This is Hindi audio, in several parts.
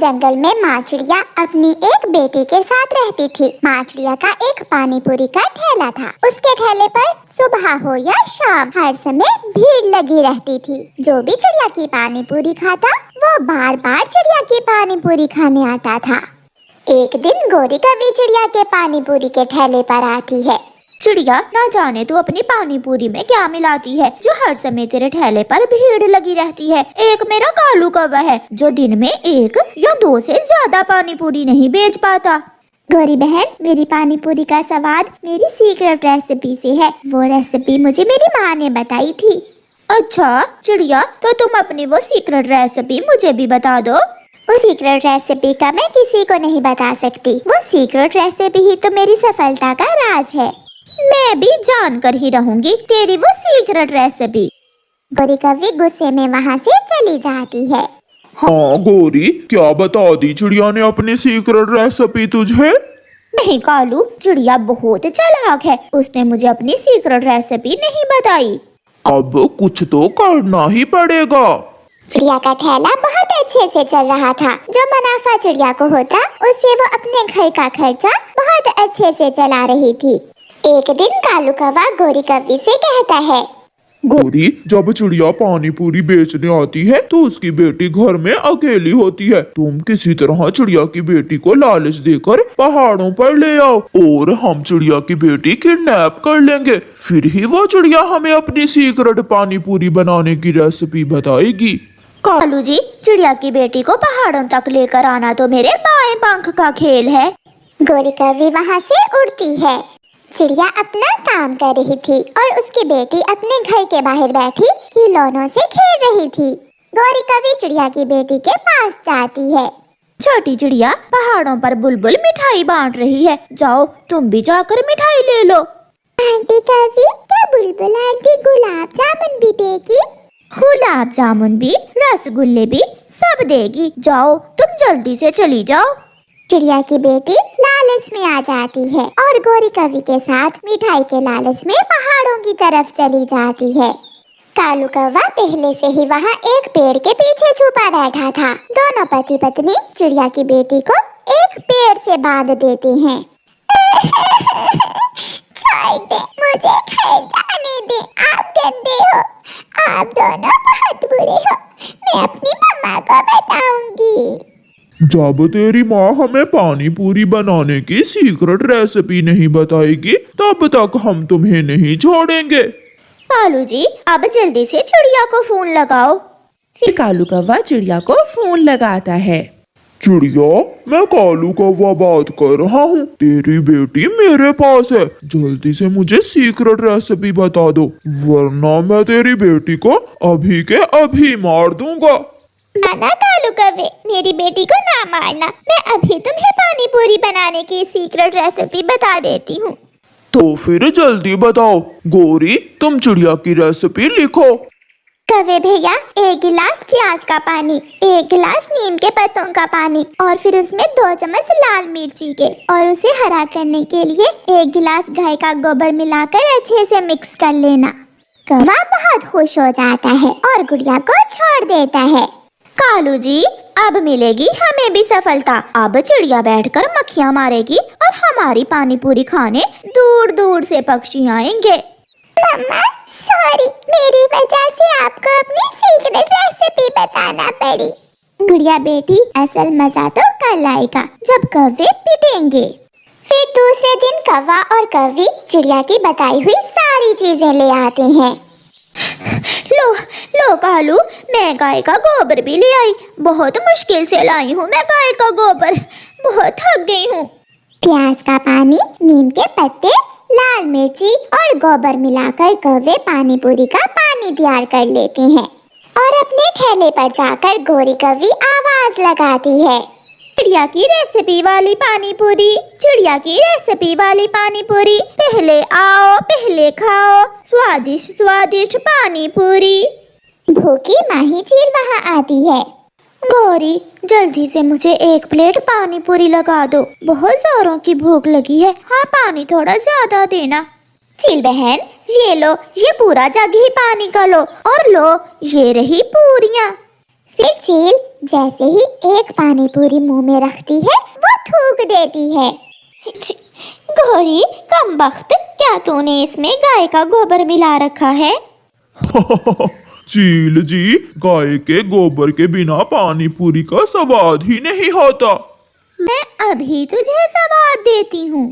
जंगल में माँ चिड़िया अपनी एक बेटी के साथ रहती थी। माँ चिड़िया का एक पानी पूरी का ठेला था। उसके ठेले पर सुबह हो या शाम हर समय भीड़ लगी रहती थी। जो भी चिड़िया की पानी पूरी खाता वो बार बार चिड़िया की पानी पूरी खाने आता था। एक दिन गोरी कभी चिड़िया के पानी पूरी के ठेले पर आती है। चिड़िया, ना जाने तू अपनी पानी पूरी में क्या मिलाती है जो हर समय तेरे ठेले पर भीड़ लगी रहती है। एक मेरा कालू कौवा है जो दिन में 1 या 2 से ज्यादा पानी पूरी नहीं बेच पाता। गोरी बहन, मेरी पानी पूरी का स्वाद मेरी सीक्रेट रेसिपी से है। वो रेसिपी मुझे मेरी माँ ने बताई थी। अच्छा चिड़िया, तो तुम अपनी वो सीक्रेट रेसिपी मुझे भी बता दो। उस सीक्रेट रेसिपी का मैं किसी को नहीं बता सकती। वो सीक्रेट रेसिपी ही तो मेरी सफलता का राज है। मैं भी जानकर ही रहूंगी तेरी वो सीक्रेट रेसिपी। गोरी कभी गुस्से में वहाँ से चली जाती है। हाँ गोरी, क्या बता दी चिड़िया ने अपनी सीक्रेट रेसिपी तुझे? नहीं कालू, चिड़िया बहुत चालाक है। उसने मुझे अपनी सीक्रेट रेसिपी नहीं बताई। अब कुछ तो करना ही पड़ेगा। चिड़िया का ठेला बहुत अच्छे से चल रहा था। जो मुनाफा चिड़िया को होता उससे वो अपने घर का खर्चा बहुत अच्छे से चला रही थी। एक दिन कालू कौवा गोरी कव्वी से कहता है, गोरी, जब चिड़िया पानी पूरी बेचने आती है तो उसकी बेटी घर में अकेली होती है। तुम किसी तरह चिड़िया की बेटी को लालच देकर पहाड़ों पर ले आओ और हम चिड़िया की बेटी किडनैप कर लेंगे। फिर ही वो चिड़िया हमें अपनी सीक्रेट पानी पूरी बनाने की रेसिपी बताएगी। कालू जी, चिड़िया की बेटी को पहाड़ों तक लेकर आना तो मेरे बाएं पंख का खेल है। गोरी कव्वी वहाँ से उड़ती है। चिड़िया अपना काम कर रही थी और उसकी बेटी अपने घर के बाहर बैठी खिलौनों से खेल रही थी। गोरी कव्वी चिड़िया की बेटी के पास जाती है। छोटी चिड़िया, पहाड़ों पर बुलबुल मिठाई बांट रही है। जाओ तुम भी जाकर मिठाई ले लो। आंटी कव्वी, क्या बुलबुल आंटी गुलाब जामुन भी देगी? गुलाब जामुन भी, रसगुल्ले भी, सब देगी। जाओ तुम जल्दी से चली जाओ। चिड़िया की बेटी लालच में आ जाती है और गोरी कव्वी के साथ मिठाई के लालच में पहाड़ों की तरफ चली जाती है। कालू कौवा पहले से ही वहाँ एक पेड़ के पीछे छुपा बैठा था। दोनों पति पत्नी चिड़िया की बेटी को एक पेड़ से बांध देते हैं। छोड़ दे, मुझे घर जाने दे, आप गंदे हो, आप दोनों बहुत बुरे हो, मैं अपनी मम्मा को बताऊंगी। जब तेरी माँ हमें पानी पूरी बनाने की सीक्रेट रेसिपी नहीं बताएगी तब तक हम तुम्हें नहीं छोड़ेंगे। कालू जी, अब जल्दी से चिड़िया को फोन लगाओ। फिर कालू कौवा चिड़िया को फोन लगाता है। चिड़िया, मैं कालू कौवा बात कर रहा हूँ। तेरी बेटी मेरे पास है। जल्दी से मुझे सीक्रेट रेसिपी बता दो, वरना मैं तेरी बेटी को अभी के अभी मार दूंगा। नाना कालू कौवे, मेरी बेटी को ना मारना। मैं अभी तुम्हें पानी पूरी बनाने की सीक्रेट रेसिपी बता देती हूँ। तो फिर जल्दी बताओ। गोरी, तुम चिड़िया की रेसिपी लिखो। कौवे भैया, 1 गिलास प्याज का पानी, 1 गिलास नीम के पत्तों का पानी और फिर उसमें 2 चम्मच लाल मिर्ची के, और उसे हरा करने के लिए 1 गिलास गाय का गोबर मिलाकर अच्छे से मिक्स कर लेना। कौवा बहुत खुश हो जाता है और गुड़िया को छोड़ देता है। कालू जी, अब मिलेगी हमें भी सफलता। अब चिड़िया बैठकर मक्खियाँ मारेगी और हमारी पानी पूरी खाने दूर दूर से पक्षी आएंगे। मम्मा सॉरी, मेरी वजह से आपको अपनी सीक्रेट रेसिपी बताना पड़ी। गुड़िया बेटी, असल मजा तो कल आएगा जब कौवे पिटेंगे। फिर दूसरे दिन कौवा और कव्वी चिड़िया की बताई हुई सारी चीजें ले आते हैं। लो लो कालू, मैं गाय का गोबर भी ले आई। बहुत मुश्किल से लाई हूँ मैं गाय का गोबर, बहुत थक गई हूँ। प्याज का पानी, नीम के पत्ते, लाल मिर्ची और गोबर मिलाकर कौवे पानी पूरी का पानी तैयार कर लेते हैं और अपने ठेले पर जाकर गोरी कव्वी आवाज लगाती है, चिड़िया की रेसिपी वाली पानी पूरी, चिड़िया की रेसिपी वाली पानी पूरी, पहले आओ पहले खाओ, स्वादिष्ट स्वादिष्ट पानी पूरी। भूखी माही चील वहाँ आती है। गौरी, जल्दी से मुझे 1 प्लेट पानी पूरी लगा दो, बहुत जोरों की भूख लगी है। हाँ, पानी थोड़ा ज्यादा देना। चील बहन, ये लो, ये पूरा जग ही पानी का लो, और लो ये रही पूरियाँ। फिर चील जैसे ही एक पानी पूरी मुंह में रखती है वो थूक देती है। गौरी कमबख्त, क्या तूने इसमें गाय का गोबर मिला रखा है? चील जी, गाय के गोबर के बिना पानी पूरी का स्वाद ही नहीं होता। मैं अभी तुझे सवाद देती हूँ।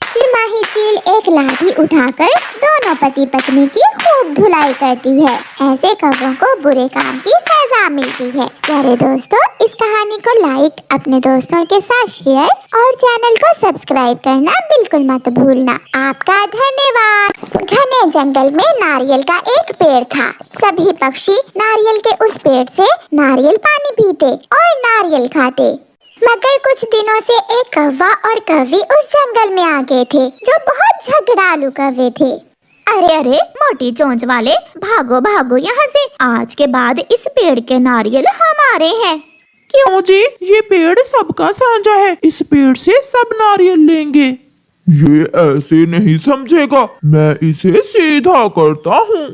फिर माही चील एक लाठी उठाकर दोनों पति पत्नी की खूब धुलाई करती है। ऐसे कौवों को बुरे काम की सजा मिलती है। प्यारे दोस्तों, इस कहानी को लाइक, अपने दोस्तों के साथ शेयर और चैनल को सब्सक्राइब करना बिल्कुल मत भूलना। आपका धन्यवाद। घने जंगल में नारियल का एक पेड़ था। सभी पक्षी नारियल के उस पेड़ से नारियल पानी पीते और नारियल खाते। मगर कुछ दिनों से एक कौवा और कौवी उस जंगल में आ गए थे जो बहुत झगड़ालू कौवे थे। अरे अरे मोटी चोंच वाले, भागो भागो यहाँ से। आज के बाद इस पेड़ के नारियल हमारे हैं। क्यों जी? ये पेड़ सबका साझा है, इस पेड़ से सब नारियल लेंगे। ये ऐसे नहीं समझेगा, मैं इसे सीधा करता हूँ।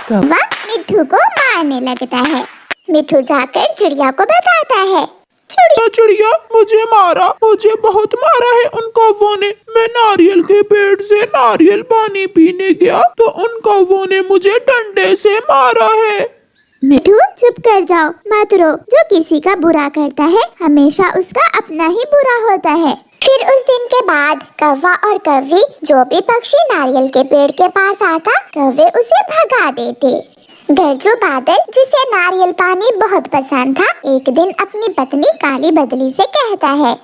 कौवा मिट्ठू को मारने लगता है। मिट्ठू जाकर चिड़िया को बताता है। चिड़िया चिड़िया, मुझे मारा, मुझे बहुत मारा है उन कौवों ने। मैं नारियल के पेड़ से नारियल पानी पीने गया तो उन कौवों ने मुझे डंडे से मारा है। मिट्ठू चुप कर जाओ, मत रो। जो किसी का बुरा करता है हमेशा उसका अपना ही बुरा होता है। फिर उस दिन के बाद कौवा और कौवी, जो भी पक्षी नारियल के पेड़ के पास आता, कौवे उसे भगा देते। गरजू बादल, जिसे नारियल पानी बहुत पसंद था, एक दिन अपनी पत्नी काली बदली से कहता है,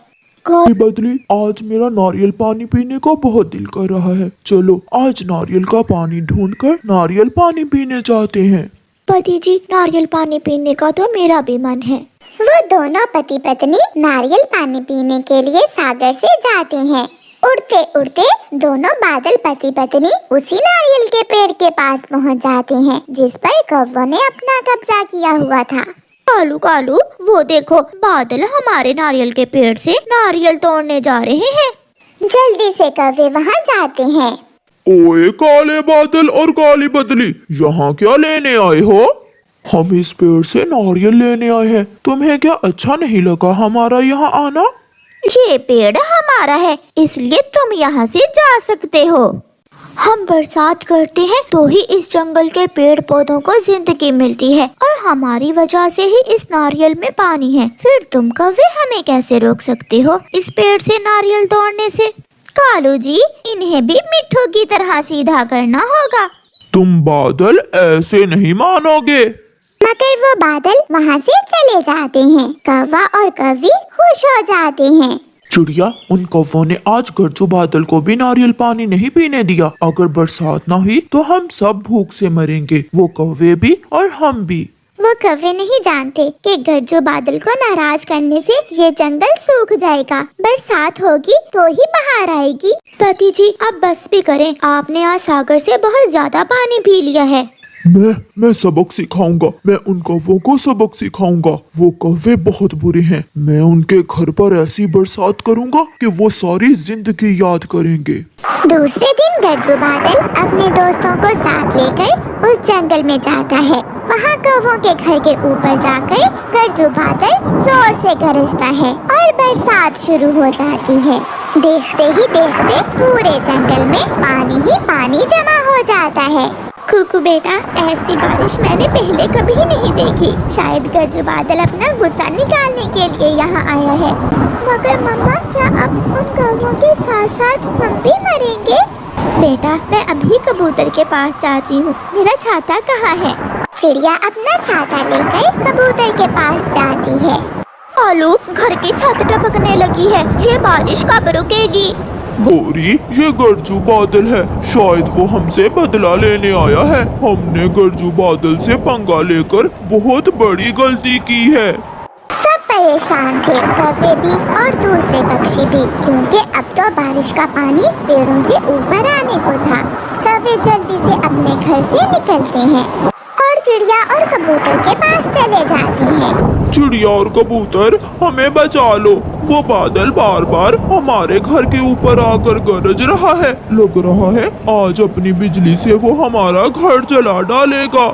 काली बदली, आज मेरा नारियल पानी पीने को बहुत दिल कर रहा है। चलो आज नारियल का पानी ढूंढकर नारियल पानी पीने जाते हैं। पति जी, नारियल पानी पीने का तो मेरा भी मन है। वो दोनों पति पत्नी नारियल पानी पीने के लिए सागर से जाते हैं। उड़ते उड़ते दोनों बादल पति पत्नी उसी नारियल के पेड़ के पास पहुंच जाते हैं जिस पर कौवों ने अपना कब्जा किया हुआ था। कालू कालू, वो देखो, बादल हमारे नारियल के पेड़ से नारियल तोड़ने जा रहे हैं। जल्दी से कौवे वहां जाते हैं। ओए काले बादल और काली बदली, यहाँ क्या लेने आए हो? हम इस पेड़ से नारियल लेने आए हैं। तुम्हें क्या अच्छा नहीं लगा हमारा यहाँ आना? ये पेड़ हमारा है, इसलिए तुम यहाँ से जा सकते हो। हम बरसात करते हैं तो ही इस जंगल के पेड़ पौधों को जिंदगी मिलती है और हमारी वजह से ही इस नारियल में पानी है। फिर तुम कौवे हमें कैसे रोक सकते हो इस पेड़ से नारियल तोड़ने से? कालू जी, इन्हें भी मिट्ठू की तरह सीधा करना होगा। तुम बादल ऐसे नहीं मानोगे। मगर वो बादल वहाँ से चले जाते हैं। कौवा और कौवी खुश हो जाते हैं। चिड़िया, उन कौवों ने आज गरजू बादल को भी नारियल पानी नहीं पीने दिया। अगर बरसात न हुई तो हम सब भूख से मरेंगे, वो कौवे भी और हम भी। वो कौवे नहीं जानते कि गरजू बादल को नाराज करने से ये जंगल सूख जाएगा। बरसात होगी तो ही बाहर आएगी। पति जी, अब बस भी करें, आपने आज सागर से बहुत ज्यादा पानी पी लिया है। मैं सबक सिखाऊंगा। मैं उन कौवों को सबक सिखाऊंगा। वो कौवे बहुत बुरे हैं। मैं उनके घर पर ऐसी बरसात करूंगा कि वो सारी जिंदगी याद करेंगे। दूसरे दिन गरजू बादल अपने दोस्तों को साथ लेकर उस जंगल में जाता है। वहाँ कौवों के घर के ऊपर जाकर गरजू बादल जोर से गरजता है और बरसात शुरू हो जाती है। देखते ही देखते पूरे जंगल में पानी ही पानी जमा हो जाता है। कुकू बेटा, ऐसी बारिश मैंने पहले कभी नहीं देखी। शायद गरजू बादल अपना गुस्सा निकालने के लिए यहाँ आया है। मगर मम्मा, क्या अब उन कौवों के साथ साथ हम भी मरेंगे? बेटा, मैं अभी कबूतर के पास जाती हूँ। मेरा छाता कहाँ है? चिड़िया अपना छाता लेकर कबूतर के पास जाती है। आलू, घर की छत टपकने लगी है। ये बारिश कब रुकेगी? गौरी, ये गरजू बादल है। शायद वो हमसे बदला लेने आया है। हमने गरजू बादल से पंगा लेकर बहुत बड़ी गलती की है। सब परेशान थे, कौवे भी और दूसरे पक्षी भी, क्योंकि अब तो बारिश का पानी पेड़ों से ऊपर आने को था। कौवे जल्दी से अपने घर से निकलते हैं और चिड़िया और कबूतर के पास चले जाते हैं। चिड़िया और कबूतर, हमें बचा लो। वो बादल बार बार हमारे घर के ऊपर आकर गरज रहा है। लग रहा है आज अपनी बिजली से वो हमारा घर जला डालेगा।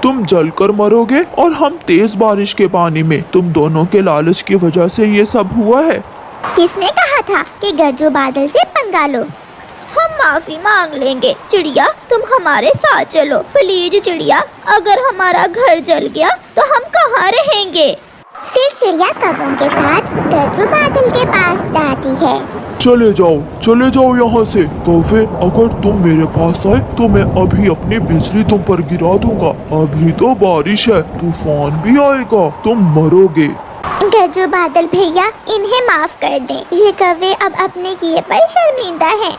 तुम जलकर मरोगे और हम तेज बारिश के पानी में। तुम दोनों के लालच की वजह से ये सब हुआ है। किसने कहा था कि गरजू बादल से पंगा लो? हम माफी मांग लेंगे। चिड़िया तुम हमारे साथ चलो प्लीज। चिड़िया अगर हमारा घर जल गया तो हम कहाँ रहेंगे? फिर चिड़िया कौवों के साथ गरजू बादल के पास जाती है। चले जाओ यहाँ से। कौवे, अगर तुम मेरे पास आए तो मैं अभी अपनी बिजली तुम पर गिरा दूंगा। अभी तो बारिश है, तूफान भी आएगा, तुम मरोगे। गरजू बादल भैया, इन्हें माफ कर दें। ये कौवे अब अपने किए पर शर्मिंदा हैं।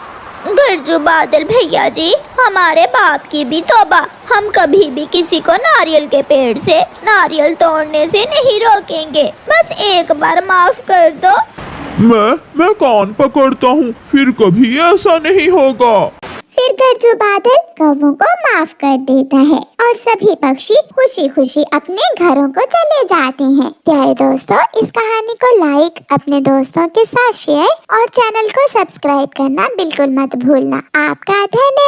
गरजू बादल भैया जी, हमारे बाप की भी तौबा। हम कभी भी किसी को नारियल के पेड़ से नारियल तोड़ने से नहीं रोकेंगे। बस एक बार माफ कर दो। मैं कान पकड़ता हूँ, फिर कभी ऐसा नहीं होगा। फिर गरजू बादल कौवों को माफ कर देता है और सभी पक्षी खुशी खुशी अपने घरों को चले जाते हैं। प्यारे दोस्तों, इस कहानी को लाइक, अपने दोस्तों के साथ शेयर और चैनल को सब्सक्राइब करना बिल्कुल मत भूलना। आपका धन्यवाद।